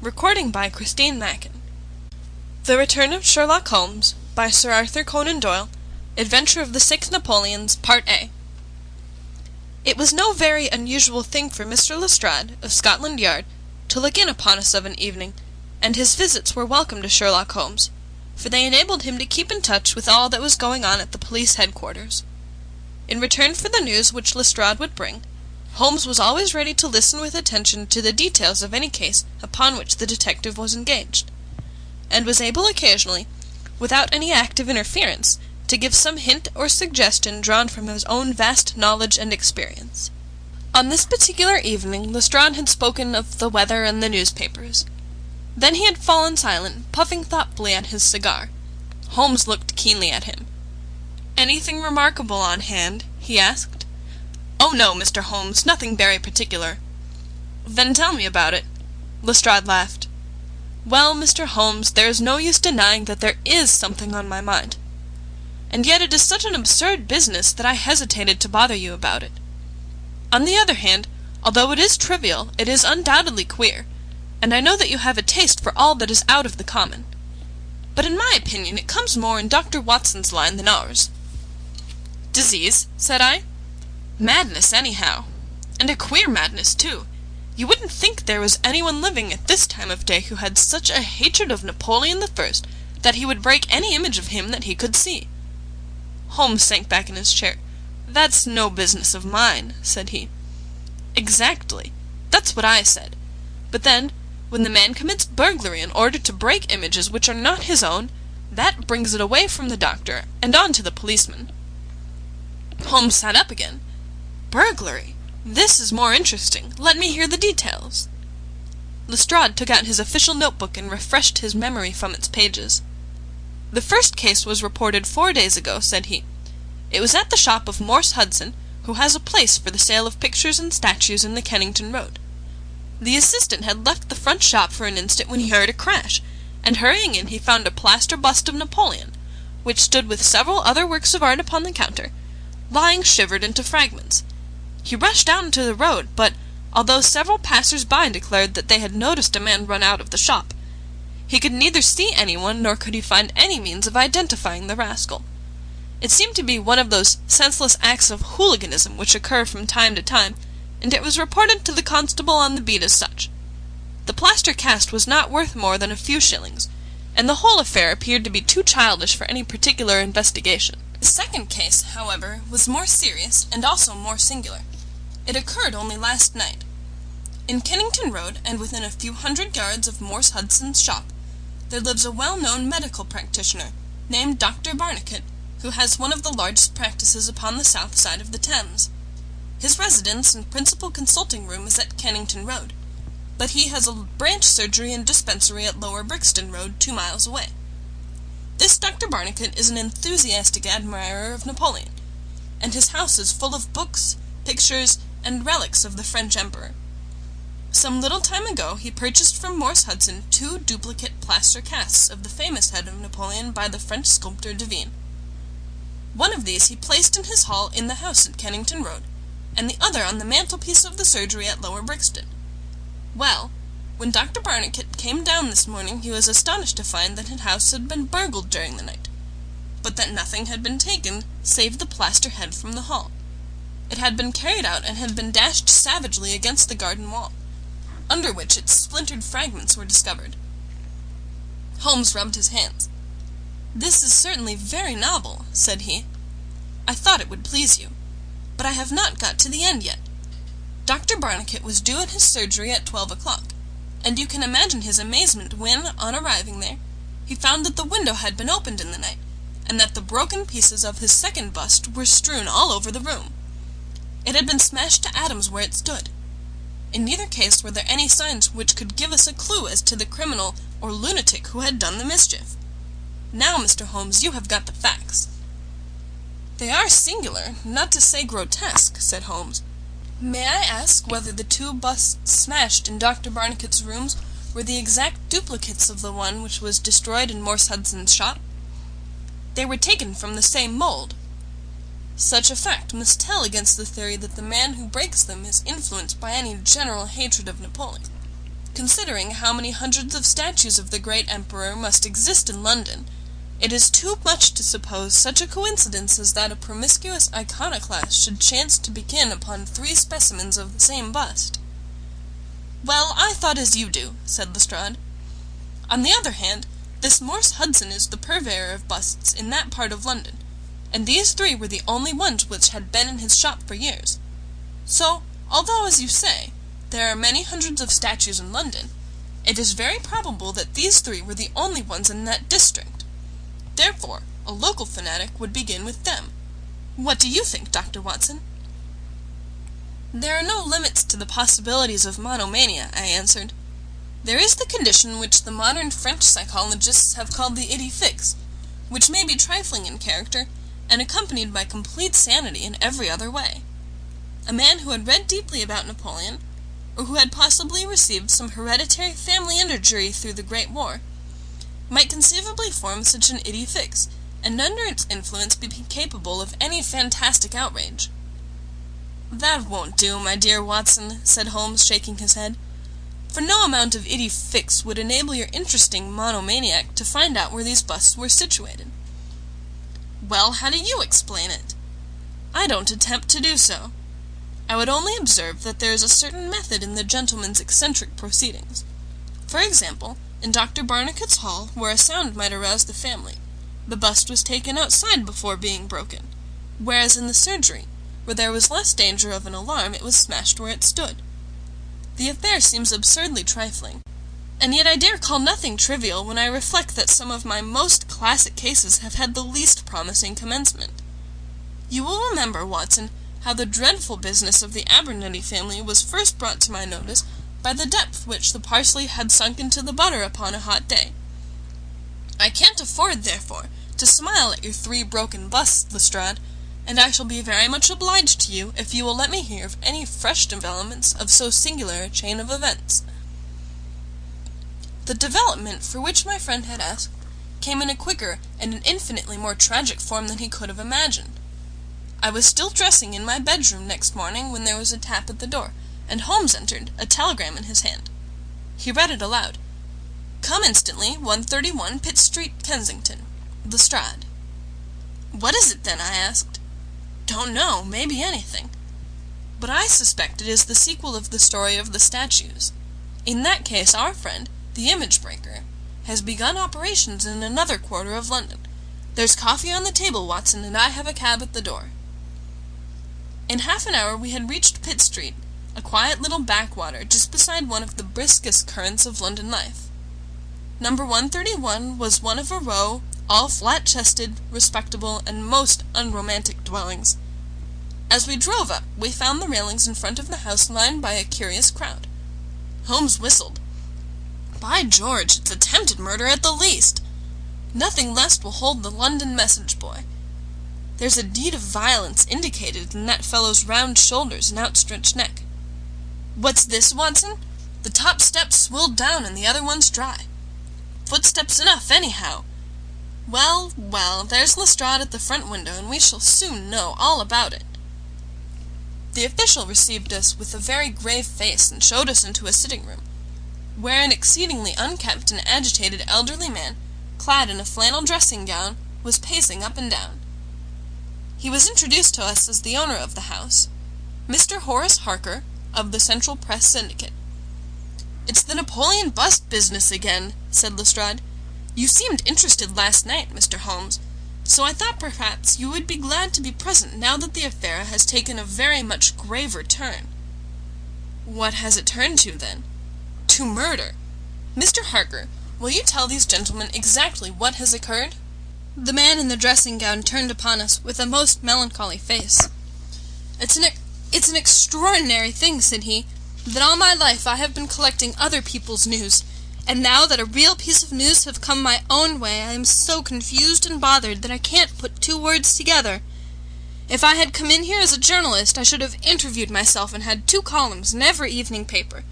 Recording by Christine Mackin. The Return of Sherlock Holmes by Sir Arthur Conan Doyle. Adventure of the Six Napoleons, Part A. It was no very unusual thing for Mr. Lestrade, of Scotland Yard, to look in upon us of an evening, and his visits were welcome to Sherlock Holmes, for they enabled him to keep in touch with all that was going on at the police headquarters. In return for the news which Lestrade would bring, Holmes was always ready to listen with attention to the details of any case upon which the detective was engaged, and was able occasionally, without any active interference, to give some hint or suggestion drawn from his own vast knowledge and experience. On this particular evening Lestrade had spoken of the weather and the newspapers. Then he had fallen silent, puffing thoughtfully at his cigar. Holmes looked keenly at him. "Anything remarkable on hand?" he asked. "Oh no, Mr. Holmes, nothing very particular." "Then tell me about it." Lestrade laughed. "Well, Mr. Holmes, there is no use denying that there is something on my mind. And yet it is such an absurd business that I hesitated to bother you about it. On the other hand, although it is trivial, it is undoubtedly queer, and I know that you have a taste for all that is out of the common. But in my opinion it comes more in Dr. Watson's line than ours." "Disease?" said I. "Madness, anyhow. And a queer madness, too. You wouldn't think there was anyone living at this time of day who had such a hatred of Napoleon the First that he would break any image of him that he could see." Holmes sank back in his chair. "That's no business of mine," said he. "Exactly. That's what I said. But then, when the man commits burglary in order to break images which are not his own, that brings it away from the doctor and on to the policeman." Holmes sat up again. "Burglary? This is more interesting. Let me hear the details." Lestrade took out his official notebook and refreshed his memory from its pages. "The first case was reported 4 days ago," said he. "It was at the shop of Morse Hudson, who has a place for the sale of pictures and statues in the Kennington Road. The assistant had left the front shop for an instant when he heard a crash, and hurrying in he found a plaster bust of Napoleon, which stood with several other works of art upon the counter, lying shivered into fragments. He rushed out into the road, but, although several passers-by declared that they had noticed a man run out of the shop, he could neither see anyone nor could he find any means of identifying the rascal. It seemed to be one of those senseless acts of hooliganism which occur from time to time, and it was reported to the constable on the beat as such. The plaster cast was not worth more than a few shillings, and the whole affair appeared to be too childish for any particular investigation. The second case, however, was more serious and also more singular. It occurred only last night. In Kennington Road, and within a few hundred yards of Morse Hudson's shop, there lives a well-known medical practitioner, named Dr. Barnicot, who has one of the largest practices upon the south side of the Thames. His residence and principal consulting room is at Kennington Road, but he has a branch surgery and dispensary at Lower Brixton Road, 2 miles away. This Dr. Barnicot is an enthusiastic admirer of Napoleon, and his house is full of books, pictures, and relics of the French Emperor. Some little time ago he purchased from Morse Hudson 2 duplicate plaster casts of the famous head of Napoleon by the French sculptor Devine. One of these he placed in his hall in the house at Kennington Road, and the other on the mantelpiece of the surgery at Lower Brixton. Well, when Dr. Barnicot came down this morning he was astonished to find that his house had been burgled during the night, but that nothing had been taken save the plaster head from the hall. It had been carried out and had been dashed savagely against the garden wall, under which its splintered fragments were discovered. Holmes rubbed his hands. "This is certainly very novel," said he. "I thought it would please you. But I have not got to the end yet. Dr. Barnicot was due at his surgery at 12 o'clock, and you can imagine his amazement when, on arriving there, he found that the window had been opened in the night, and that the broken pieces of his second bust were strewn all over the room. It had been smashed to atoms where it stood. In neither case were there any signs which could give us a clue as to the criminal or lunatic who had done the mischief. Now, Mr. Holmes, you have got the facts." "They are singular, not to say grotesque," said Holmes. "May I ask whether the 2 busts smashed in Dr. Barnicot's rooms were the exact duplicates of the one which was destroyed in Morse Hudson's shop?" "They were taken from the same mould." "Such a fact must tell against the theory that the man who breaks them is influenced by any general hatred of Napoleon." Considering how many hundreds of statues of the great emperor must exist in London, it is too much to suppose such a coincidence as that a promiscuous iconoclast should chance to begin upon 3 specimens of the same bust." "Well, I thought as you do," said Lestrade. "On the other hand, this Morse Hudson is the purveyor of busts in that part of London, and these 3 were the only ones which had been in his shop for years. So, although, as you say, there are many hundreds of statues in London, it is very probable that these 3 were the only ones in that district. Therefore, a local fanatic would begin with them. What do you think, Dr. Watson?" "There are no limits to the possibilities of monomania," I answered. "There is the condition which the modern French psychologists have called the idée fixe, which may be trifling in character, and accompanied by complete sanity in every other way. A man who had read deeply about Napoleon, or who had possibly received some hereditary family injury through the Great War, might conceivably form such an idée fixe, and under its influence be capable of any fantastic outrage." "That won't do, my dear Watson," said Holmes, shaking his head, "for no amount of idée fixe would enable your interesting monomaniac to find out where these busts were situated." "Well, how do you explain it?" "I don't attempt to do so. I would only observe that there is a certain method in the gentleman's eccentric proceedings. For example, in Dr. Barnicot's hall, where a sound might arouse the family, the bust was taken outside before being broken, whereas in the surgery, where there was less danger of an alarm, it was smashed where it stood. The affair seems absurdly trifling, and yet I dare call nothing trivial when I reflect that some of my most classic cases have had the least promising commencement. You will remember, Watson, how the dreadful business of the Abernethy family was first brought to my notice by the depth which the parsley had sunk into the butter upon a hot day. I can't afford, therefore, to smile at your 3 broken busts, Lestrade, and I shall be very much obliged to you if you will let me hear of any fresh developments of so singular a chain of events." The development for which my friend had asked came in a quicker and an infinitely more tragic form than he could have imagined. I was still dressing in my bedroom next morning when there was a tap at the door, and Holmes entered, a telegram in his hand. He read it aloud. "Come instantly, 131 Pitt Street, Kensington. Lestrade." "What is it, then?" I asked. "Don't know, maybe anything. But I suspect it is the sequel of the story of the statues. In that case our friend, the image breaker, has begun operations in another quarter of London. There's coffee on the table, Watson, and I have a cab at the door." In half an hour we had reached Pitt Street, a quiet little backwater just beside one of the briskest currents of London life. Number 131 was one of a row, all flat-chested, respectable, and most unromantic dwellings. As we drove up, we found the railings in front of the house lined by a curious crowd. Holmes whistled. "By George, it's attempted murder at the least! Nothing less will hold the London message boy. There's a deed of violence indicated in that fellow's round shoulders and outstretched neck. What's this, Watson? The top step's swilled down and the other one's dry. Footsteps enough, anyhow. Well, well, there's Lestrade at the front window, and we shall soon know all about it." The official received us with a very grave face and showed us into a sitting-room, where an exceedingly unkempt and agitated elderly man, clad in a flannel dressing-gown, was pacing up and down. He was introduced to us as the owner of the house, Mr. Horace Harker, of the Central Press Syndicate. "It's the Napoleon bust business again," said Lestrade. "You seemed interested last night, Mr. Holmes, so I thought perhaps you would be glad to be present now that the affair has taken a very much graver turn." "What has it turned to, then?" "To murder. Mr. Harker, will you tell these gentlemen exactly what has occurred?" The man in the dressing-gown turned upon us with a most melancholy face. It's an extraordinary thing," said he, "that all my life I have been collecting other people's news, and now that a real piece of news have come my own way I am so confused and bothered that I can't put 2 words together. If I had come in here as a journalist I should have interviewed myself and had 2 columns in every evening paper.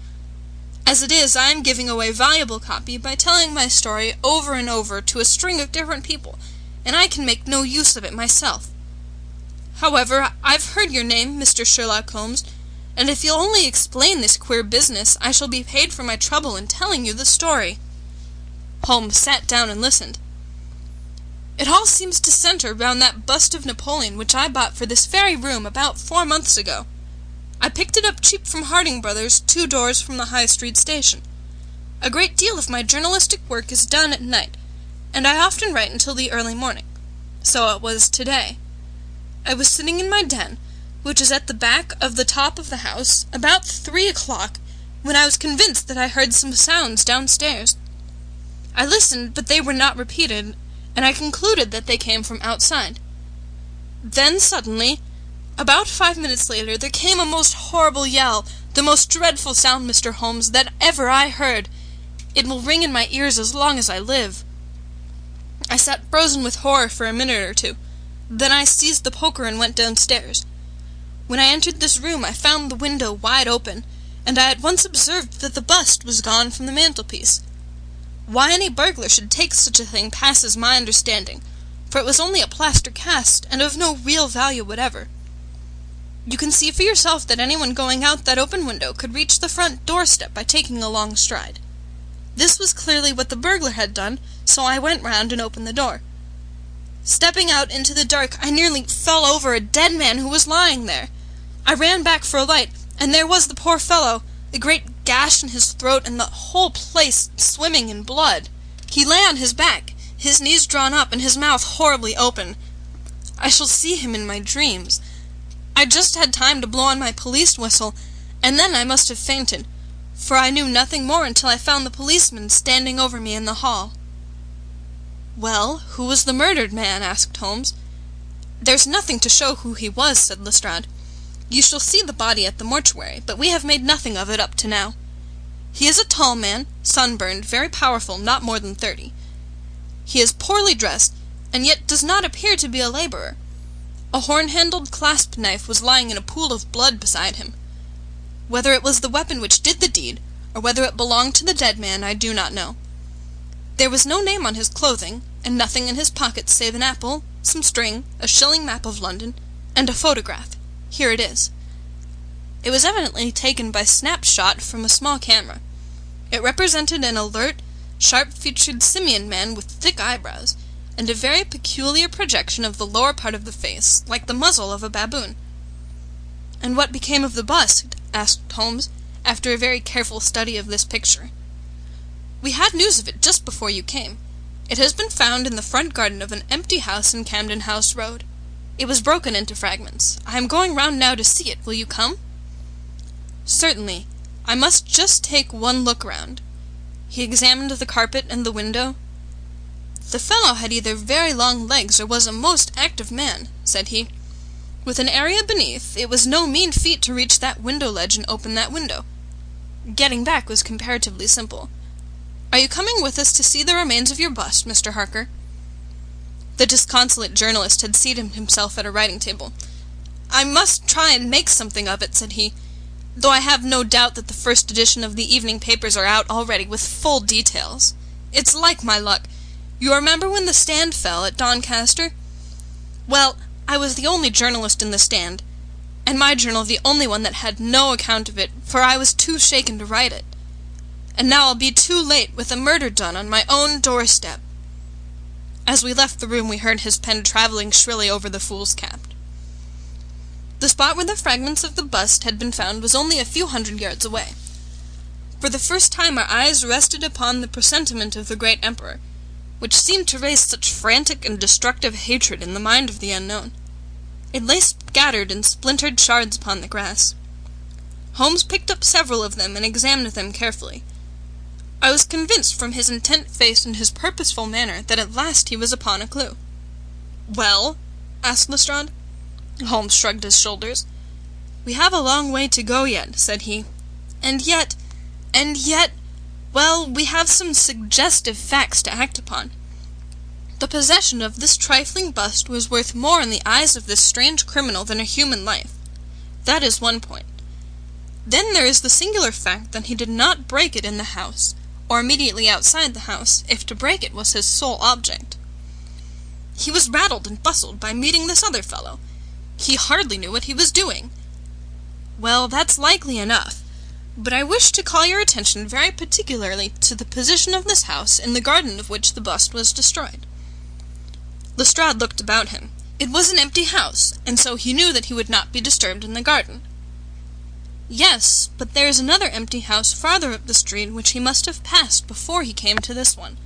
As it is, I am giving away valuable copy by telling my story over and over to a string of different people, and I can make no use of it myself. However, I've heard your name, Mr. Sherlock Holmes, and if you'll only explain this queer business, I shall be paid for my trouble in telling you the story." Holmes sat down and listened. "It all seems to center round that bust of Napoleon which I bought for this very room about 4 months ago. I picked it up cheap from Harding Brothers, 2 doors from the High Street station. A great deal of my journalistic work is done at night, and I often write until the early morning. So it was today. I was sitting in my den, which is at the back of the top of the house, about 3 o'clock, when I was convinced that I heard some sounds downstairs. I listened, but they were not repeated, and I concluded that they came from outside. Then suddenly, about 5 minutes later, there came a most horrible yell, the most dreadful sound, Mr. Holmes, that ever I heard. It will ring in my ears as long as I live. I sat frozen with horror for a minute or two. Then I seized the poker and went downstairs. When I entered this room, I found the window wide open, and I at once observed that the bust was gone from the mantelpiece. Why any burglar should take such a thing passes my understanding, for it was only a plaster cast, and of no real value whatever. You can see for yourself that anyone going out that open window could reach the front doorstep by taking a long stride. This was clearly what the burglar had done, so I went round and opened the door. Stepping out into the dark, I nearly fell over a dead man who was lying there. I ran back for a light, and there was the poor fellow, a great gash in his throat, and the whole place swimming in blood. He lay on his back, his knees drawn up, and his mouth horribly open. I shall see him in my dreams. I just had time to blow on my police whistle, and then I must have fainted, for I knew nothing more until I found the policeman standing over me in the hall." "Well, who was the murdered man?" asked Holmes. "There's nothing to show who he was," said Lestrade. "You shall see the body at the mortuary, but we have made nothing of it up to now. He is a tall man, sunburned, very powerful, not more than 30. He is poorly dressed, and yet does not appear to be a laborer. A horn-handled clasp knife was lying in a pool of blood beside him. Whether it was the weapon which did the deed, or whether it belonged to the dead man, I do not know. There was no name on his clothing, and nothing in his pockets save an apple, some string, a shilling map of London, and a photograph. Here it is. It was evidently taken by snapshot from a small camera. It represented an alert, sharp-featured simian man with thick eyebrows, and a very peculiar projection of the lower part of the face, like the muzzle of a baboon." "And what became of the bust?" asked Holmes, after a very careful study of this picture. "We had news of it just before you came. It has been found in the front garden of an empty house in Camden House Road. It was broken into fragments. I am going round now to see it. Will you come?" "Certainly. I must just take one look round." He examined the carpet and the window. "The fellow had either very long legs or was a most active man," said he. "With an area beneath, it was no mean feat to reach that window ledge and open that window. Getting back was comparatively simple. Are you coming with us to see the remains of your bust, Mr. Harker?" The disconsolate journalist had seated himself at a writing table. "I must try and make something of it," said he, "though I have no doubt that the first edition of the evening papers are out already with full details. It's like my luck. You remember when the Stand fell at Doncaster? Well, I was the only journalist in the Stand, and my journal the only one that had no account of it, for I was too shaken to write it. And now I'll be too late, with a murder done on my own doorstep." As we left the room, we heard his pen travelling shrilly over the fool's cap. The spot where the fragments of the bust had been found was only a few hundred yards away. For the first time our eyes rested upon the presentiment of the great emperor, which seemed to raise such frantic and destructive hatred in the mind of the unknown. It lay scattered in splintered shards upon the grass. Holmes picked up several of them and examined them carefully. I was convinced from his intent face and his purposeful manner that at last he was upon a clue. "Well?" asked Lestrade. Holmes shrugged his shoulders. "We have a long way to go yet," said he. And yet, well, we have some suggestive facts to act upon. The possession of this trifling bust was worth more in the eyes of this strange criminal than a human life. That is one point. Then there is the singular fact that he did not break it in the house, or immediately outside the house, if to break it was his sole object. He was rattled and bustled by meeting this other fellow. He hardly knew what he was doing. Well, that's likely enough, but I wish to call your attention very particularly to the position of this house in the garden of which the bust was destroyed." Lestrade looked about him. It was an empty house, and so he knew that he would not be disturbed in the garden. "Yes, but there is another empty house farther up the street which he must have passed before he came to this one.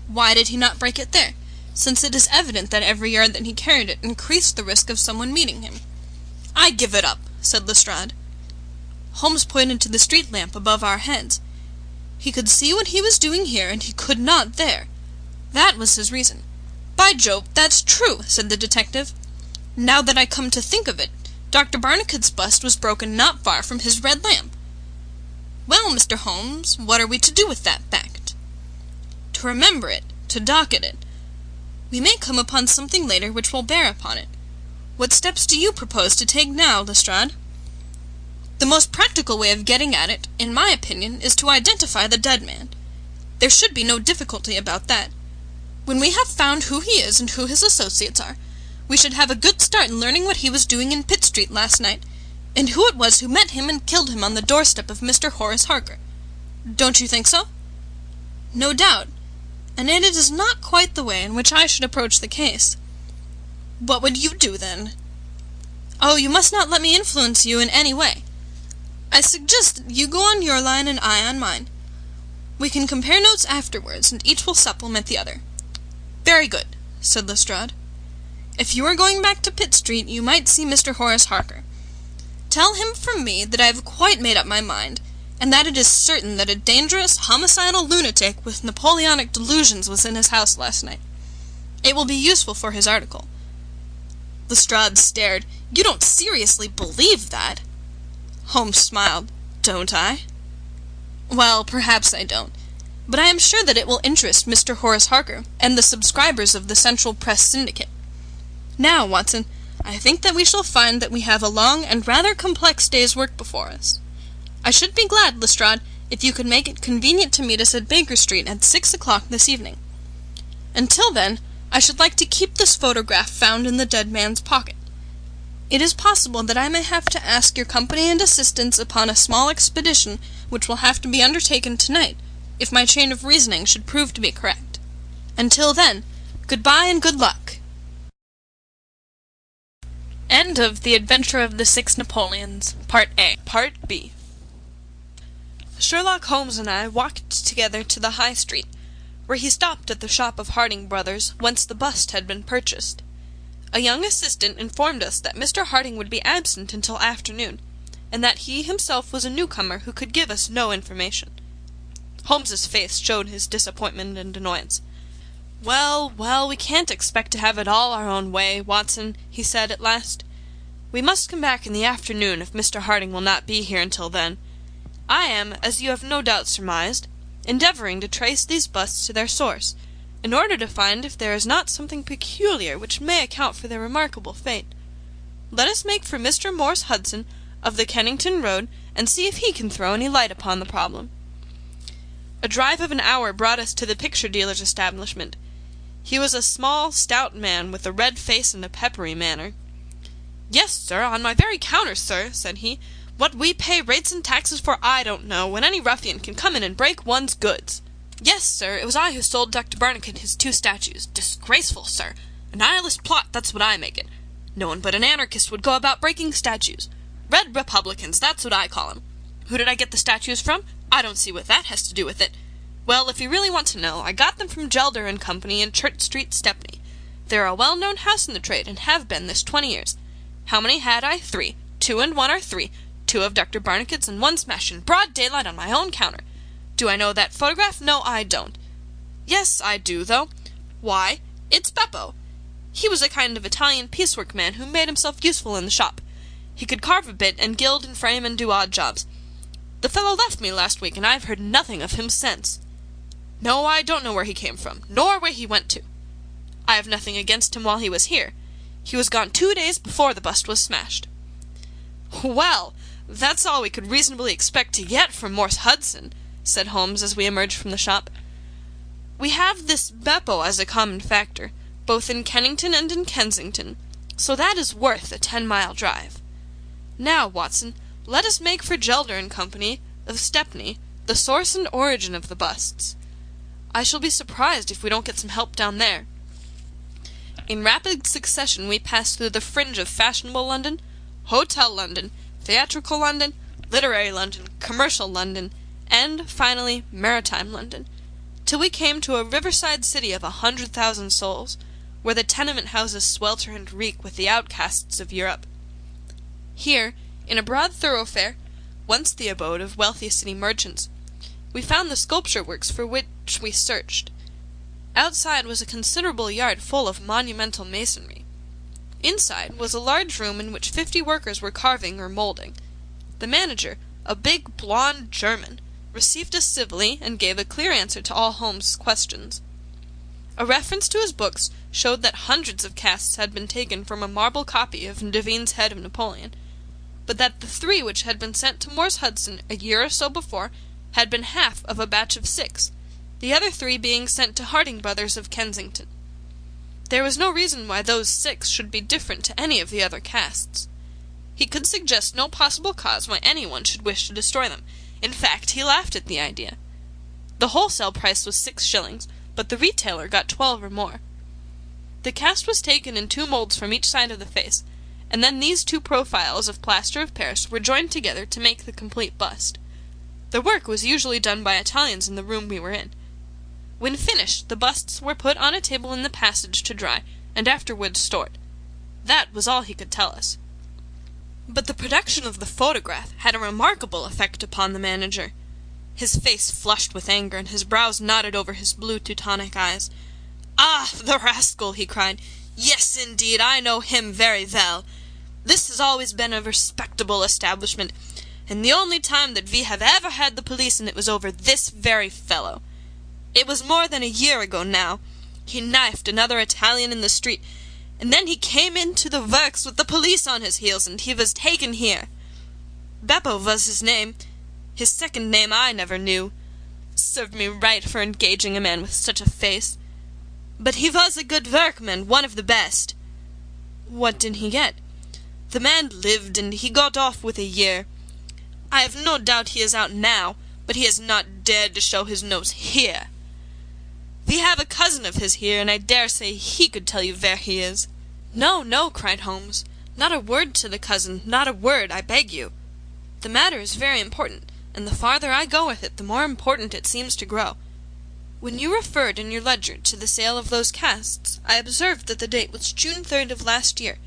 Why did he not break it there, since it is evident that every yard that he carried it increased the risk of someone meeting him?" "I give it up," said Lestrade. "Holmes pointed to the street lamp above our heads. He could see what he was doing here, and he could not there. That was his reason." "By Jove, that's true," said the detective. "Now that I come to think of it, Dr. Barnicot's bust was broken not far from his red lamp. Well, Mr. Holmes, what are we to do with that fact?" "To remember it, to docket it. We may come upon something later which will bear upon it. What steps do you propose to take now, Lestrade?" "The most practical way of getting at it, in my opinion, is to identify the dead man. There should be no difficulty about that. When we have found who he is and who his associates are, we should have a good start in learning what he was doing in Pitt Street last night, and who it was who met him and killed him on the doorstep of Mr. Horace Harker. Don't you think so?" "No doubt, and yet it is not quite the way in which I should approach the case." "What would you do, then?" "Oh, you must not let me influence you in any way. I suggest that you go on your line and I on mine. We can compare notes afterwards, and each will supplement the other." "Very good," said Lestrade. "If you are going back to Pitt Street, you might see Mr. Horace Harker. Tell him from me that I have quite made up my mind, and that it is certain that a dangerous, homicidal lunatic with Napoleonic delusions was in his house last night. It will be useful for his article." Lestrade stared. "You don't seriously believe that?" Holmes smiled. "Don't I?" "Well, perhaps I don't. But I am sure that it will interest Mr. Horace Harker and the subscribers of the Central Press Syndicate. Now, Watson, I think that we shall find that we have a long and rather complex day's work before us. I should be glad, Lestrade, if you could make it convenient to meet us at Baker Street at 6 o'clock this evening. Until then, I should like to keep this photograph found in the dead man's pocket. It is possible that I may have to ask your company and assistance upon a small expedition which will have to be undertaken tonight, if my chain of reasoning should prove to be correct. Until then, goodbye and good luck." End of The Adventure of the Six Napoleons, Part A. Part B. Sherlock Holmes and I walked together to the High Street, where he stopped at the shop of Harding Brothers, whence the bust had been purchased. A young assistant informed us that Mr. Harding would be absent until afternoon, and that he himself was a newcomer who could give us no information. Holmes's face showed his disappointment and annoyance. "Well, well, we can't expect to have it all our own way, Watson," he said at last. "We must come back in the afternoon if Mr. Harding will not be here until then. I am, as you have no doubt surmised, endeavoring to trace these busts to their source, in order to find if there is not something peculiar which may account for their remarkable fate. Let us make for Mr. Morse Hudson, of the Kennington Road, and see if he can throw any light upon the problem." A drive of an hour brought us to the picture dealer's establishment. He was a small, stout man, with a red face and a peppery manner. "Yes, sir, on my very counter, sir," said he. "What we pay rates and taxes for I don't know, when any ruffian can come in and break one's goods. Yes, sir, it was I who sold Dr. Barnicot his 2 statues. Disgraceful, sir. A nihilist plot, that's what I make it. No one but an anarchist would go about breaking statues. Red Republicans, that's what I call 'em. Who did I get the statues from? I don't see what that has to do with it. Well, if you really want to know, I got them from Gelder and Company in Church Street, Stepney. They're a well-known house in the trade, and have been this 20 years. How many had I? 3. 2 and 1 are 3. 2 of Dr. Barnicot's and 1 smashed in broad daylight on my own counter. Do I know that photograph? No, I don't. Yes, I do, though. Why, it's Beppo. He was a kind of Italian piecework man who made himself useful in the shop. He could carve a bit, and gild and frame and do odd jobs. The fellow left me last week, and I've heard nothing of him since. No, I don't know where he came from, nor where he went to. I have nothing against him while he was here. He was gone 2 days before the bust was smashed." "Well, that's all we could reasonably expect to get from Morse Hudson," said Holmes as we emerged from the shop. "We have this Beppo as a common factor, both in Kennington and in Kensington, so that is worth a 10-mile drive. Now, Watson, Let us make for Gelder and Company, of Stepney, the source and origin of the busts. I shall be surprised if we don't get some help down there." In rapid succession we passed through the fringe of fashionable London, hotel London, theatrical London, literary London, commercial London, and, finally, maritime London, till we came to a riverside city of 100,000 souls, where the tenement houses swelter and reek with the outcasts of Europe. Here, in a broad thoroughfare, once the abode of wealthy city merchants, we found the sculpture works for which we searched. Outside was a considerable yard full of monumental masonry. Inside was a large room in which 50 workers were carving or moulding. The manager, a big blond German, received us civilly and gave a clear answer to all Holmes's questions. A reference to his books showed that hundreds of casts had been taken from a marble copy of Devine's head of Napoleon, but that the 3 which had been sent to Morse Hudson a year or so before had been half of a batch of 6, the other 3 being sent to Harding Brothers of Kensington. There was no reason why those 6 should be different to any of the other casts. He could suggest no possible cause why anyone should wish to destroy them. In fact, he laughed at the idea. The wholesale price was 6 shillings, but the retailer got 12 or more. The cast was taken in 2 moulds from each side of the face, and then these 2 profiles of plaster of Paris were joined together to make the complete bust. The work was usually done by Italians in the room we were in. When finished, the busts were put on a table in the passage to dry, and afterwards stored. That was all he could tell us. But the production of the photograph had a remarkable effect upon the manager. His face flushed with anger, and his brows knotted over his blue Teutonic eyes. "Ah, the rascal!" he cried. "Yes, indeed, I know him very well. This has always been a respectable establishment, and the only time that we have ever had the police in it was over this very fellow. It was more than a year ago now. He knifed another Italian in the street, and then he came into the works with the police on his heels, and he was taken here. Beppo was his name. His second name I never knew. Served me right for engaging a man with such a face. But he was a good workman, one of the best." "What did he get?" "The man lived, and he got off with a year. I have no doubt he is out now, but he has not dared to show his nose here. We have a cousin of his here, and I dare say he could tell you where he is." "No, no," cried Holmes. "Not a word to the cousin, not a word, I beg you. The matter is very important, and the farther I go with it, the more important it seems to grow. When you referred in your ledger to the sale of those casts, I observed that the date was June 3rd of last year.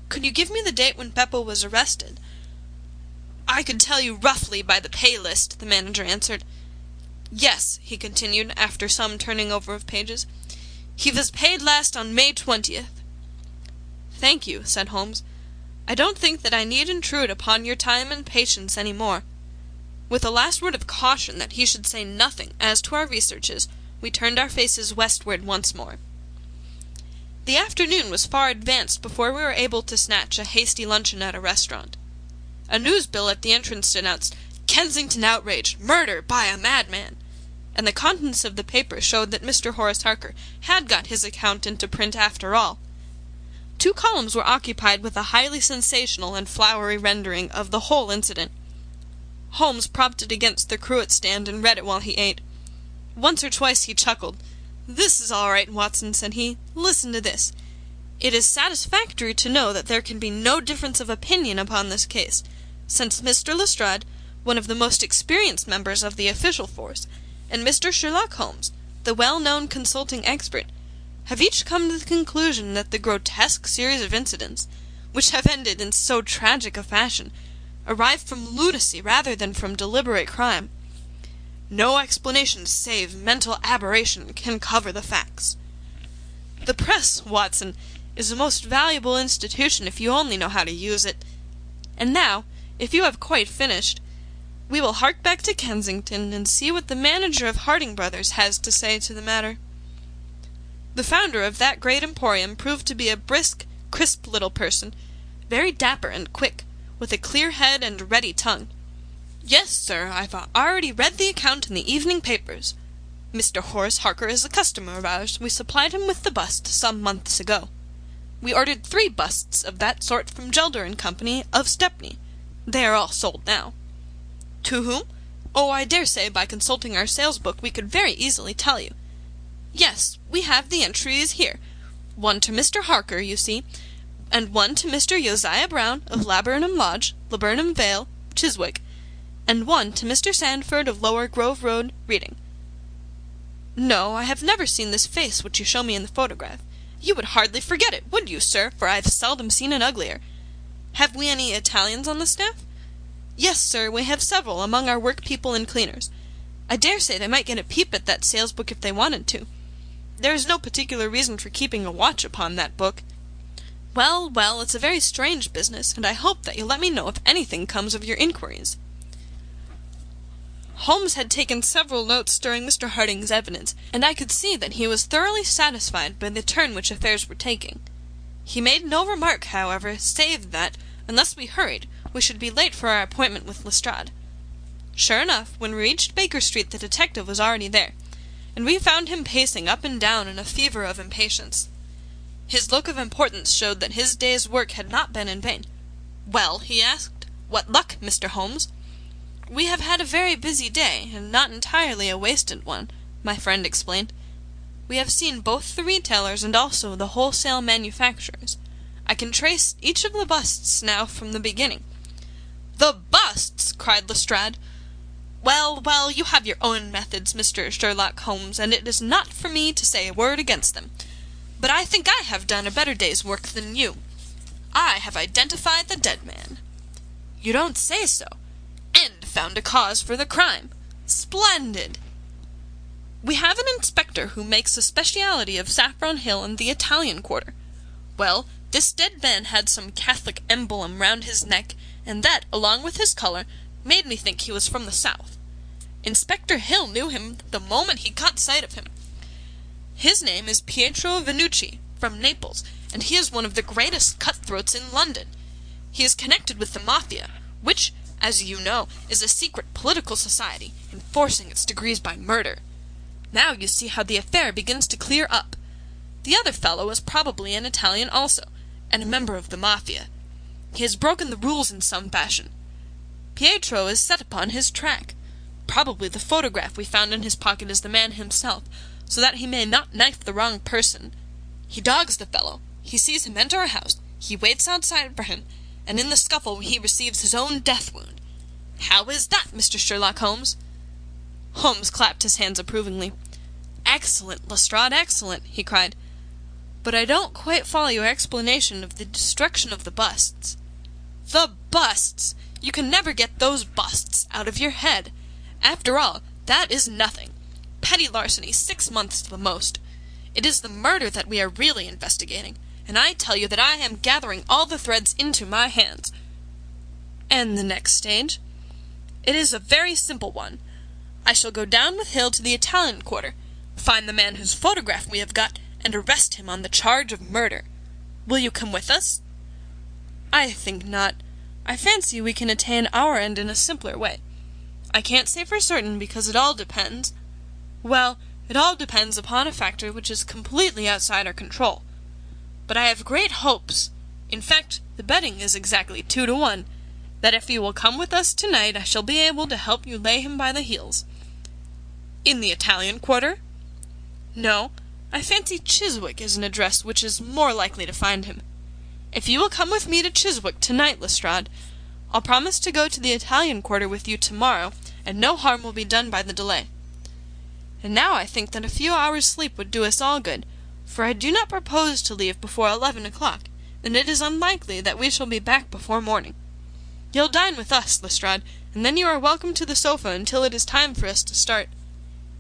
Could you give me the date when Beppo was arrested?" "I could tell you roughly by the pay list," the manager answered. "Yes," he continued, after some turning over of pages. "He was paid last on May 20th. "Thank you," said Holmes. "I don't think that I need intrude upon your time and patience any more." With a last word of caution that he should say nothing as to our researches, we turned our faces westward once more. The afternoon was far advanced before we were able to snatch a hasty luncheon at a restaurant. A newsbill at the entrance announced, "Kensington outraged, murder by a madman," and the contents of the paper showed that Mr. Horace Harker had got his account into print after all. 2 columns were occupied with a highly sensational and flowery rendering of the whole incident. Holmes propped it against the cruet stand and read it while he ate. Once or twice he chuckled. "This is all right, Watson," said he. "Listen to this. It is satisfactory to know that there can be no difference of opinion upon this case, since Mr. Lestrade, one of the most experienced members of the official force, and Mr. Sherlock Holmes, the well-known consulting expert, have each come to the conclusion that the grotesque series of incidents, which have ended in so tragic a fashion, arrive from lunacy rather than from deliberate crime. No explanation save mental aberration can cover the facts. The press, Watson, is a most valuable institution if you only know how to use it. And now, if you have quite finished, we will hark back to Kensington and see what the manager of Harding Brothers has to say to the matter." The founder of that great emporium proved to be a brisk, crisp little person, very dapper and quick, with a clear head and a ready tongue. "Yes, sir, I've already read the account in the evening papers. Mr. Horace Harker is a customer of ours. We supplied him with the bust some months ago. We ordered 3 busts of that sort from Gelder and Company, of Stepney. They are all sold now." "To whom? Oh, I dare say by consulting our sales book we could very easily tell you. Yes, we have the entries here. One to Mr. Harker, you see, and one to Mr. Josiah Brown of Laburnum Lodge, Laburnum Vale, Chiswick, and one to Mr. Sandford of Lower Grove Road, Reading. No, I have never seen this face which you show me in the photograph. You would hardly forget it, would you, sir, for I have seldom seen an uglier. Have we any Italians on the staff?" "Yes, sir, we have several among our workpeople and cleaners. I dare say they might get a peep at that sales book if they wanted to. There is no particular reason for keeping a watch upon that book. Well, well, it's a very strange business, and I hope that you'll let me know if anything comes of your inquiries." Holmes had taken several notes during Mr. Harding's evidence, and I could see that he was thoroughly satisfied by the turn which affairs were taking. He made no remark, however, save that, unless we hurried, we should be late for our appointment with Lestrade. Sure enough, when we reached Baker Street the detective was already there, and we found him pacing up and down in a fever of impatience. His look of importance showed that his day's work had not been in vain. "Well," he asked, "what luck, Mr. Holmes?" "We have had a very busy day, and not entirely a wasted one," my friend explained. "We have seen both the retailers and also the wholesale manufacturers. I can trace each of the busts now from the beginning." "The busts!" cried Lestrade. "Well, well, you have your own methods, Mr. Sherlock Holmes, and it is not for me to say a word against them. But I think I have done a better day's work than you. I have identified the dead man." "You don't say so." "And found a cause for the crime." "Splendid!" "We have an inspector who makes a speciality of Saffron Hill and the Italian quarter. Well, this dead man had some Catholic emblem round his neck, and that, along with his colour, made me think he was from the south. Inspector Hill knew him the moment he caught sight of him. His name is Pietro Venucci, from Naples, and he is one of the greatest cutthroats in London. He is connected with the Mafia, which, as you know, is a secret political society, enforcing its degrees by murder. Now you see how the affair begins to clear up. The other fellow is probably an Italian also, and a member of the Mafia. He has broken the rules in some fashion. Pietro is set upon his track. Probably the photograph we found in his pocket is the man himself, so that he may not knife the wrong person. He dogs the fellow. He sees him enter a house. He waits outside for him, and in the scuffle he receives his own death wound. How is that, Mr. Sherlock Holmes?" Holmes clapped his hands approvingly. "Excellent, Lestrade, excellent!" he cried. "But I don't quite follow your explanation of the destruction of the busts." "The busts! You can never get those busts out of your head. After all, that is nothing. Petty larceny, 6 months to the most. It is the murder that we are really investigating, and I tell you that I am gathering all the threads into my hands." "And the next stage?" "It is a very simple one. I shall go down with Hill to the Italian quarter, find the man whose photograph we have got, and arrest him on the charge of murder. Will you come with us?" "I think not. I fancy we can attain our end in a simpler way. I can't say for certain, because it all depends. Well, it all depends upon a factor which is completely outside our control. But I have great hopes. In fact, the betting is exactly 2 to 1, that if you will come with us tonight I shall be able to help you lay him by the heels." "In the Italian quarter?" "No, I fancy Chiswick is an address which is more likely to find him. If you will come with me to Chiswick tonight, Lestrade, I'll promise to go to the Italian quarter with you tomorrow, and no harm will be done by the delay. And now I think that a few hours' sleep would do us all good, for I do not propose to leave before 11 o'clock, and it is unlikely that we shall be back before morning. You'll dine with us, Lestrade, and then you are welcome to the sofa until it is time for us to start.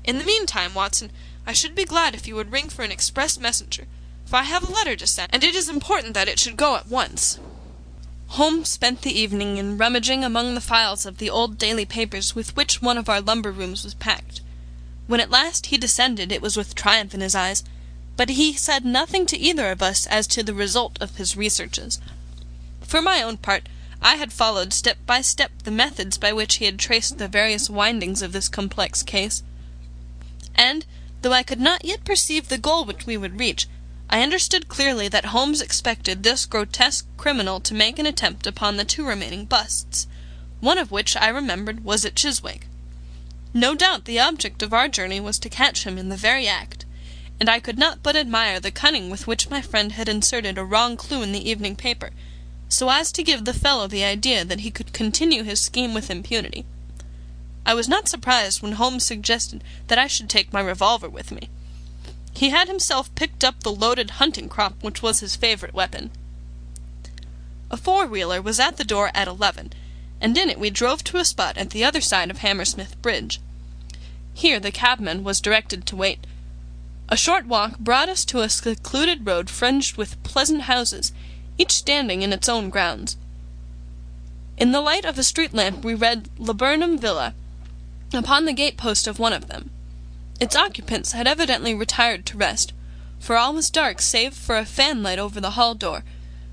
In the meantime, Watson, I should be glad if you would ring for an express messenger, for I have a letter to send, and it is important that it should go at once." Holmes spent the evening in rummaging among the files of the old daily papers with which one of our lumber rooms was packed. When at last he descended, it was with triumph in his eyes, but he said nothing to either of us as to the result of his researches. For my own part, I had followed step by step the methods by which he had traced the various windings of this complex case, and, though I could not yet perceive the goal which we would reach, I understood clearly that Holmes expected this grotesque criminal to make an attempt upon the 2 remaining busts, one of which I remembered was at Chiswick. No doubt the object of our journey was to catch him in the very act, and I could not but admire the cunning with which my friend had inserted a wrong clue in the evening paper, so as to give the fellow the idea that he could continue his scheme with impunity. I was not surprised when Holmes suggested that I should take my revolver with me. He had himself picked up the loaded hunting crop which was his favourite weapon. A 4-wheeler was at the door at 11, and in it we drove to a spot at the other side of Hammersmith Bridge. Here the cabman was directed to wait. A short walk brought us to a secluded road fringed with pleasant houses, each standing in its own grounds. In the light of a street lamp we read Laburnum Villa upon the gate-post of one of them. Its occupants had evidently retired to rest, for all was dark save for a fanlight over the hall door,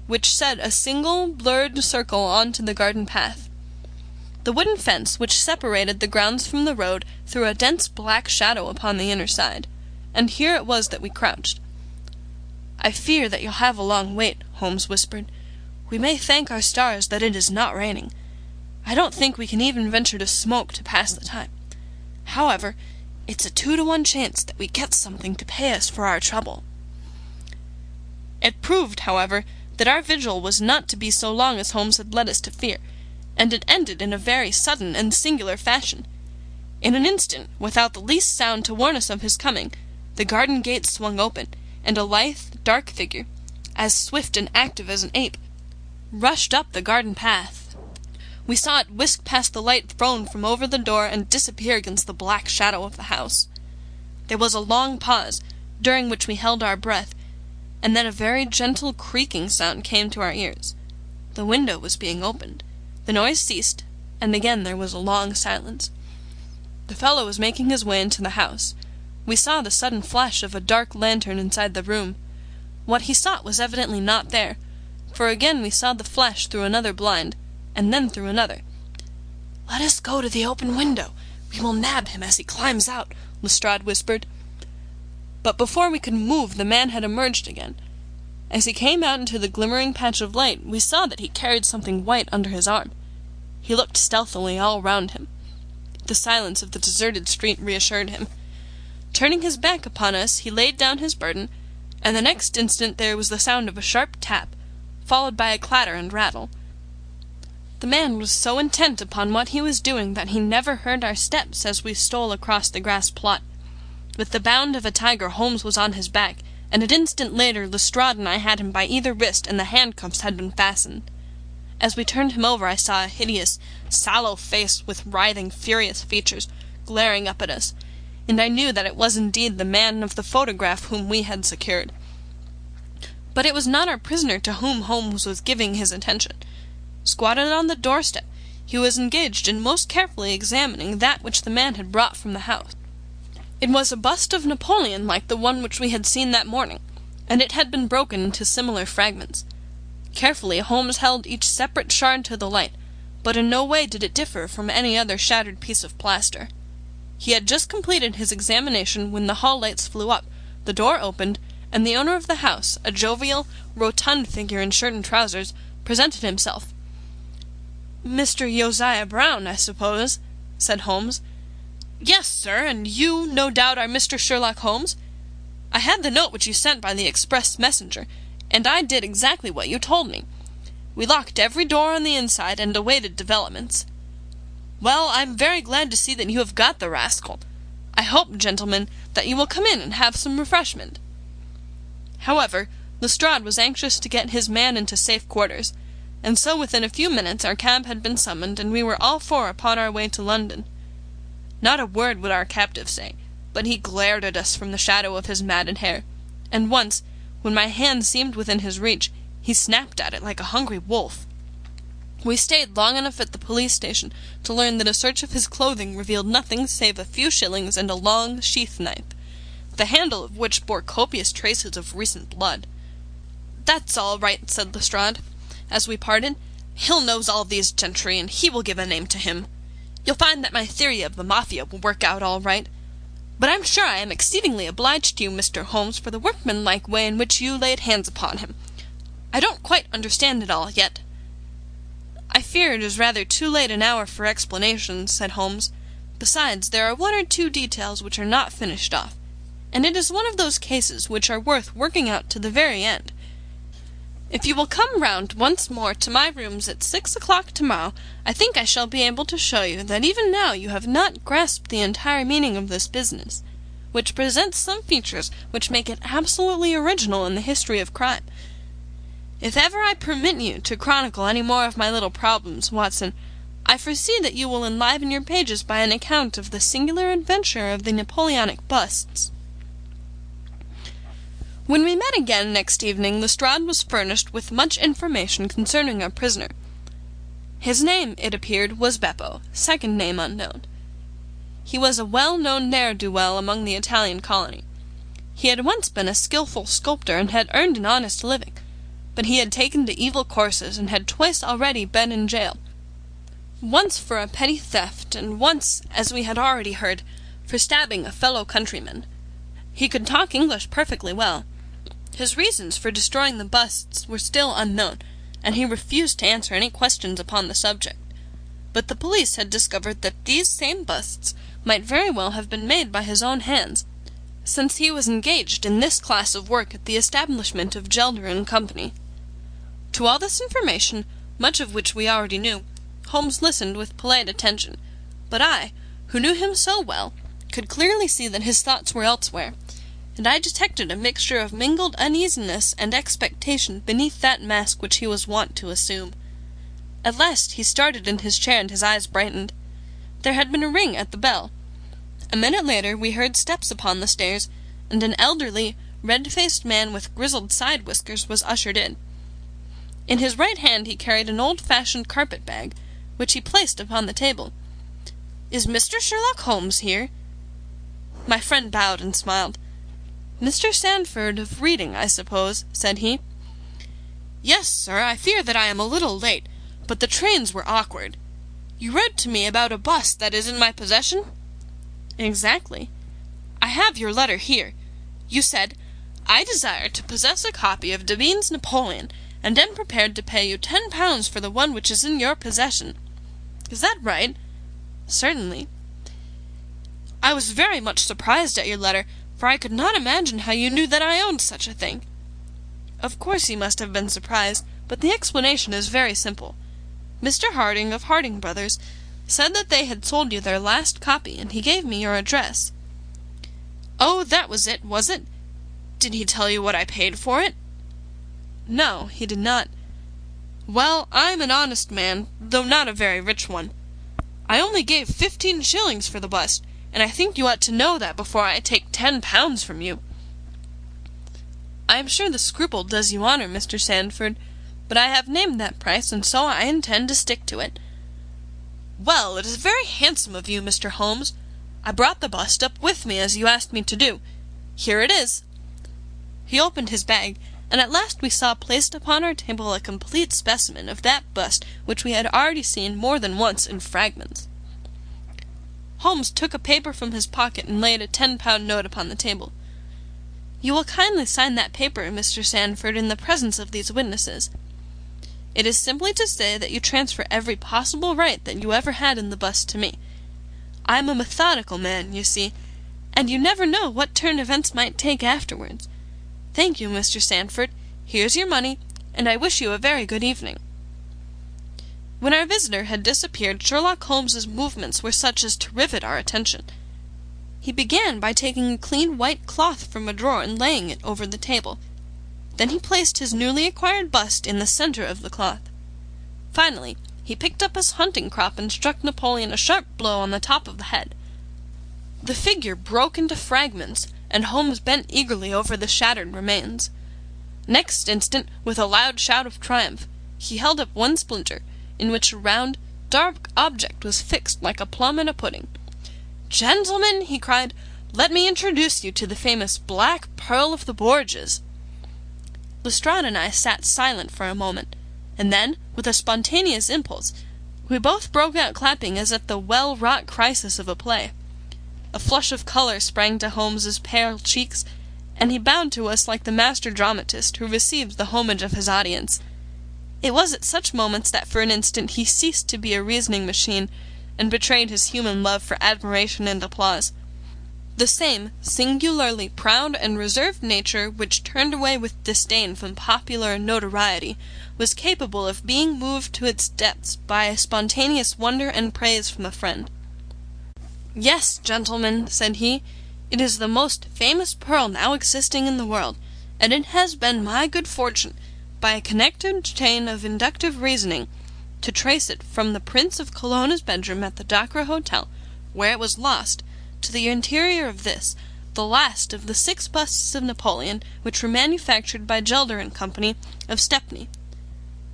which set a single blurred circle on to the garden path. The wooden fence which separated the grounds from the road threw a dense black shadow upon the inner side, and here it was that we crouched. "I fear that you'll have a long wait," Holmes whispered. "We may thank our stars that it is not raining. I don't think we can even venture to smoke to pass the time. However, it's a 2-to-1 chance that we get something to pay us for our trouble." It proved, however, that our vigil was not to be so long as Holmes had led us to fear, and it ended in a very sudden and singular fashion. In an instant, without the least sound to warn us of his coming, the garden gate swung open, and a lithe, dark figure, as swift and active as an ape, rushed up the garden path. We saw it whisk past the light thrown from over the door and disappear against the black shadow of the house. There was a long pause, during which we held our breath, and then a very gentle creaking sound came to our ears. The window was being opened. The noise ceased, and again there was a long silence. The fellow was making his way into the house. We saw the sudden flash of a dark lantern inside the room. What he sought was evidently not there, for again we saw the flash through another blind, and then through another. "Let us go to the open window. We will nab him as he climbs out," Lestrade whispered. But before we could move the man had emerged again. As he came out into the glimmering patch of light, we saw that he carried something white under his arm. He looked stealthily all round him. The silence of the deserted street reassured him. Turning his back upon us, he laid down his burden, and the next instant there was the sound of a sharp tap, followed by a clatter and rattle. The man was so intent upon what he was doing that he never heard our steps as we stole across the grass plot. With the bound of a tiger, Holmes was on his back, and an instant later Lestrade and I had him by either wrist, and the handcuffs had been fastened. As we turned him over I saw a hideous, sallow face with writhing, furious features, glaring up at us, and I knew that it was indeed the man of the photograph whom we had secured. But it was not our prisoner to whom Holmes was giving his attention. Squatted on the doorstep, he was engaged in most carefully examining that which the man had brought from the house. It was a bust of Napoleon like the one which we had seen that morning, and it had been broken into similar fragments. Carefully Holmes held each separate shard to the light, but in no way did it differ from any other shattered piece of plaster. He had just completed his examination when the hall lights flew up, the door opened, and the owner of the house, a jovial, rotund figure in shirt and trousers, presented himself. "Mr. Josiah Brown, I suppose?" said Holmes. "Yes, sir, and you, no doubt, are Mr. Sherlock Holmes? I had the note which you sent by the express messenger, and I did exactly what you told me. We locked every door on the inside and awaited developments. Well, I'm very glad to see that you have got the rascal. I hope, gentlemen, that you will come in and have some refreshment." However, Lestrade was anxious to get his man into safe quarters, and so within a few minutes our cab had been summoned, and we were all four upon our way to London. Not a word would our captive say, but he glared at us from the shadow of his matted hair, and once, when my hand seemed within his reach, he snapped at it like a hungry wolf. We stayed long enough at the police station to learn that a search of his clothing revealed nothing save a few shillings and a long sheath knife, the handle of which bore copious traces of recent blood. "That's all right," said Lestrade, as we parted. "Hill knows all these gentry, and he will give a name to him. You'll find that my theory of the Mafia will work out all right. But I'm sure I am exceedingly obliged to you, Mr. Holmes, for the workmanlike way in which you laid hands upon him. I don't quite understand it all yet." "I fear it is rather too late an hour for explanations," said Holmes. "Besides, there are one or two details which are not finished off, and it is one of those cases which are worth working out to the very end. If you will come round once more to my rooms at 6 o'clock tomorrow, I think I shall be able to show you that even now you have not grasped the entire meaning of this business, which presents some features which make it absolutely original in the history of crime. If ever I permit you to chronicle any more of my little problems, Watson, I foresee that you will enliven your pages by an account of the singular adventure of the Napoleonic busts." When we met again next evening, Lestrade was furnished with much information concerning our prisoner. His name, it appeared, was Beppo, second name unknown. He was a well-known ne'er-do-well among the Italian colony. He had once been a skilful sculptor and had earned an honest living, but he had taken to evil courses and had twice already been in jail, once for a petty theft, and once, as we had already heard, for stabbing a fellow countryman. He could talk English perfectly well. His reasons for destroying the busts were still unknown, and he refused to answer any questions upon the subject. But the police had discovered that these same busts might very well have been made by his own hands, since he was engaged in this class of work at the establishment of Gelder and Company. To all this information, much of which we already knew, Holmes listened with polite attention, but I, who knew him so well, could clearly see that his thoughts were elsewhere, and I detected a mixture of mingled uneasiness and expectation beneath that mask which he was wont to assume. At last he started in his chair and his eyes brightened. There had been a ring at the bell. A minute later we heard steps upon the stairs, and an elderly, red-faced man with grizzled side whiskers was ushered in. In his right hand he carried an old-fashioned carpet-bag, which he placed upon the table. "Is Mr. Sherlock Holmes here?" My friend bowed and smiled. "Mr. Sandford of Reading, I suppose," said he. "Yes, sir, I fear that I am a little late, but the trains were awkward. You wrote to me about a bust that is in my possession?" "Exactly." "I have your letter here. You said, 'I desire to possess a copy of Devine's Napoleon, and am prepared to pay you £10 for the one which is in your possession.' Is that right?" "Certainly." "I was very much surprised at your letter, for I could not imagine how you knew that I owned such a thing." "Of course you must have been surprised, but the explanation is very simple. Mr. Harding, of Harding Brothers, said that they had sold you their last copy, and he gave me your address." "Oh, that was it, was it? Did he tell you what I paid for it?" "No, he did not." "Well, I'm an honest man, though not a very rich one. I only gave 15 shillings for the bust, and I think you ought to know that before I take £10 from you." "I am sure the scruple does you honour, Mr. Sandford, but I have named that price, and so I intend to stick to it." "Well, it is very handsome of you, Mr. Holmes. I brought the bust up with me as you asked me to do. Here it is." He opened his bag, and at last we saw placed upon our table a complete specimen of that bust which we had already seen more than once in fragments. Holmes took a paper from his pocket and laid a £10 note upon the table. "You will kindly sign that paper, Mr. Sandford, in the presence of these witnesses. It is simply to say that you transfer every possible right that you ever had in the bust to me. I am a methodical man, you see, and you never know what turn events might take afterwards. Thank you, Mr. Sandford. Here's your money, and I wish you a very good evening." When our visitor had disappeared, Sherlock Holmes's movements were such as to rivet our attention. He began by taking a clean white cloth from a drawer and laying it over the table. Then he placed his newly acquired bust in the centre of the cloth. Finally, he picked up his hunting crop and struck Napoleon a sharp blow on the top of the head. The figure broke into fragments, and Holmes bent eagerly over the shattered remains. Next instant, with a loud shout of triumph, he held up one splinter, in which a round, dark object was fixed like a plum in a pudding. "Gentlemen," he cried, "let me introduce you to the famous Black Pearl of the Borgias." Lestrade and I sat silent for a moment, and then, with a spontaneous impulse, we both broke out clapping as at the well-wrought crisis of a play. A flush of color sprang to Holmes's pale cheeks, and he bowed to us like the master dramatist who receives the homage of his audience. It was at such moments that for an instant he ceased to be a reasoning machine, and betrayed his human love for admiration and applause. The same singularly proud and reserved nature which turned away with disdain from popular notoriety was capable of being moved to its depths by a spontaneous wonder and praise from a friend. "Yes, gentlemen," said he, "it is the most famous pearl now existing in the world, and it has been my good fortune, by a connected chain of inductive reasoning, to trace it from the Prince of Colonna's bedroom at the Docra Hotel, where it was lost, to the interior of this, the last of the 6 busts of Napoleon, which were manufactured by Gelder and Company, of Stepney.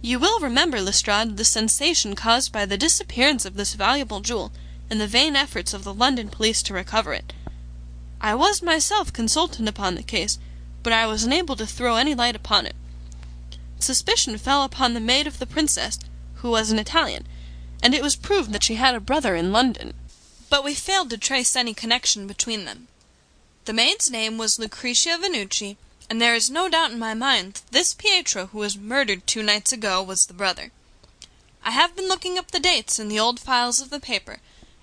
You will remember, Lestrade, the sensation caused by the disappearance of this valuable jewel, and the vain efforts of the London police to recover it. I was myself consulted upon the case, but I was unable to throw any light upon it. Suspicion fell upon the maid of the princess, who was an Italian, and it was proved that she had a brother in London. But we failed to trace any connection between them. The maid's name was Lucretia Venucci, and there is no doubt in my mind that this Pietro who was murdered 2 nights ago was the brother. I have been looking up the dates in the old files of the paper,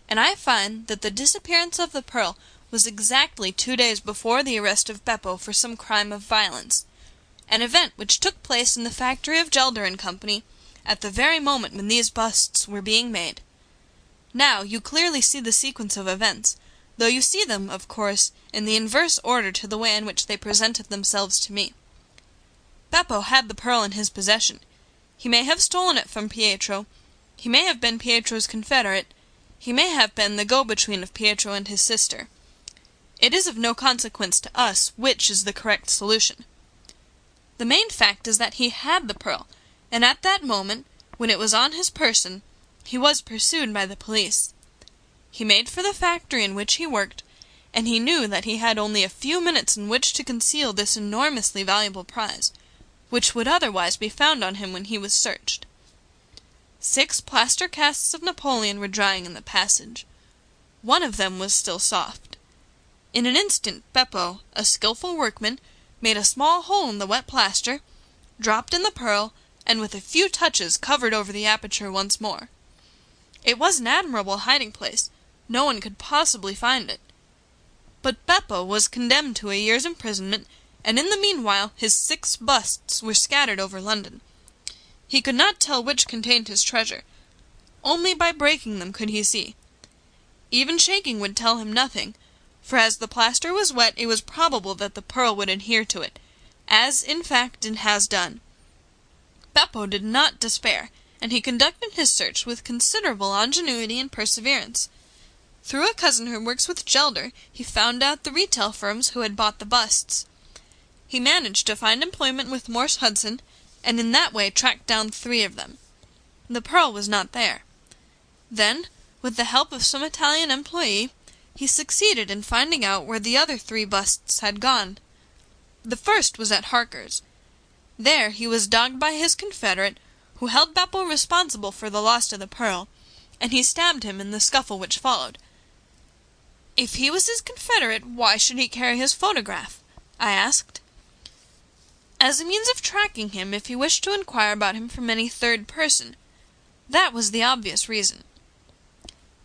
and I find that the disappearance of the pearl was exactly 2 days before the arrest of Beppo for some crime of violence, an event which took place in the factory of Gelder and Company at the very moment when these busts were being made. Now you clearly see the sequence of events, though you see them, of course, in the inverse order to the way in which they presented themselves to me. Beppo had the pearl in his possession. He may have stolen it from Pietro, he may have been Pietro's confederate, he may have been the go-between of Pietro and his sister. It is of no consequence to us which is the correct solution. The main fact is that he had the pearl, and at that moment, when it was on his person, he was pursued by the police. He made for the factory in which he worked, and he knew that he had only a few minutes in which to conceal this enormously valuable prize, which would otherwise be found on him when he was searched. 6 plaster casts of Napoleon were drying in the passage. One of them was still soft. In an instant Beppo, a skilful workman, made a small hole in the wet plaster, dropped in the pearl, and with a few touches covered over the aperture once more. It was an admirable hiding-place. No one could possibly find it. But Beppo was condemned to a year's imprisonment, and in the meanwhile his 6 busts were scattered over London. He could not tell which contained his treasure. Only by breaking them could he see. Even shaking would tell him nothing, for as the plaster was wet it was probable that the pearl would adhere to it, as in fact it has done. Beppo did not despair, and he conducted his search with considerable ingenuity and perseverance. Through a cousin who works with Gelder, he found out the retail firms who had bought the busts. He managed to find employment with Morse Hudson, and in that way tracked down 3 of them. The pearl was not there. Then, with the help of some Italian employee, he succeeded in finding out where the other 3 busts had gone. The first was at Harker's. There he was dogged by his confederate, who held Beppo responsible for the loss of the pearl, and he stabbed him in the scuffle which followed. If he was his confederate, why should he carry his photograph? I asked. As a means of tracking him if he wished to inquire about him from any third person. That was the obvious reason.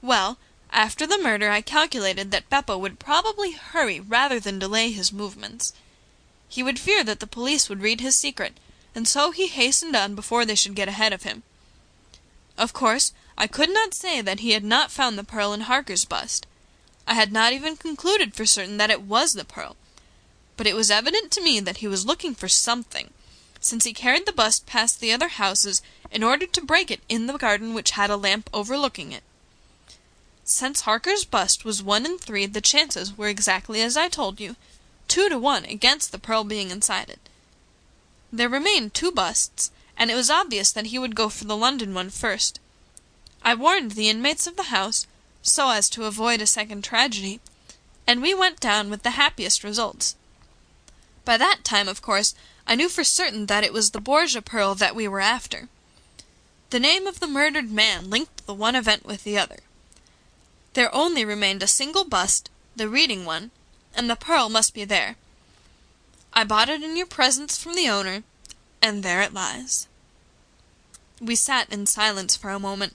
Well, after the murder I calculated that Beppo would probably hurry rather than delay his movements. He would fear that the police would read his secret, and so he hastened on before they should get ahead of him. Of course, I could not say that he had not found the pearl in Harker's bust. I had not even concluded for certain that it was the pearl. But it was evident to me that he was looking for something, since he carried the bust past the other houses in order to break it in the garden which had a lamp overlooking it. Since Harker's bust was 1 in 3, the chances were exactly as I told you, 2 to 1 against the pearl being inside it. There remained 2 busts, and it was obvious that he would go for the London one first. I warned the inmates of the house, so as to avoid a second tragedy, and we went down with the happiest results. By that time, of course, I knew for certain that it was the Borgia pearl that we were after. The name of the murdered man linked the one event with the other. There only remained a single bust, the reading one, and the pearl must be there. I bought it in your presence from the owner, and there it lies." We sat in silence for a moment.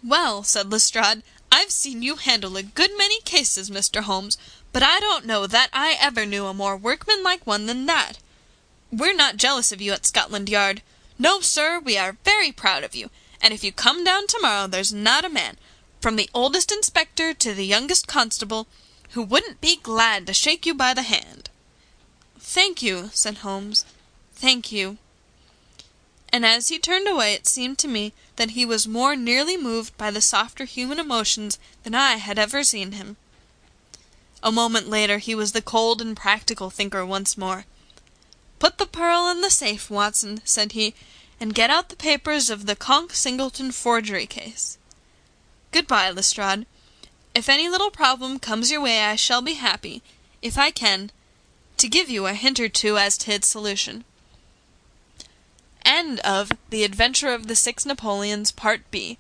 "Well," said Lestrade, "I've seen you handle a good many cases, Mr. Holmes, but I don't know that I ever knew a more workmanlike one than that. We're not jealous of you at Scotland Yard. No, sir, we are very proud of you, and if you come down tomorrow there's not a man, from the oldest inspector to the youngest constable, who wouldn't be glad to shake you by the hand." "Thank you," said Holmes. "Thank you." And as he turned away it seemed to me that he was more nearly moved by the softer human emotions than I had ever seen him. A moment later he was the cold and practical thinker once more. "Put the pearl in the safe, Watson," said he, "and get out the papers of the Conk Singleton forgery case. Good-bye, Lestrade. If any little problem comes your way I shall be happy, if I can, to give you a hint or two as to its solution." End of The Adventure of the Six Napoleons, Part B,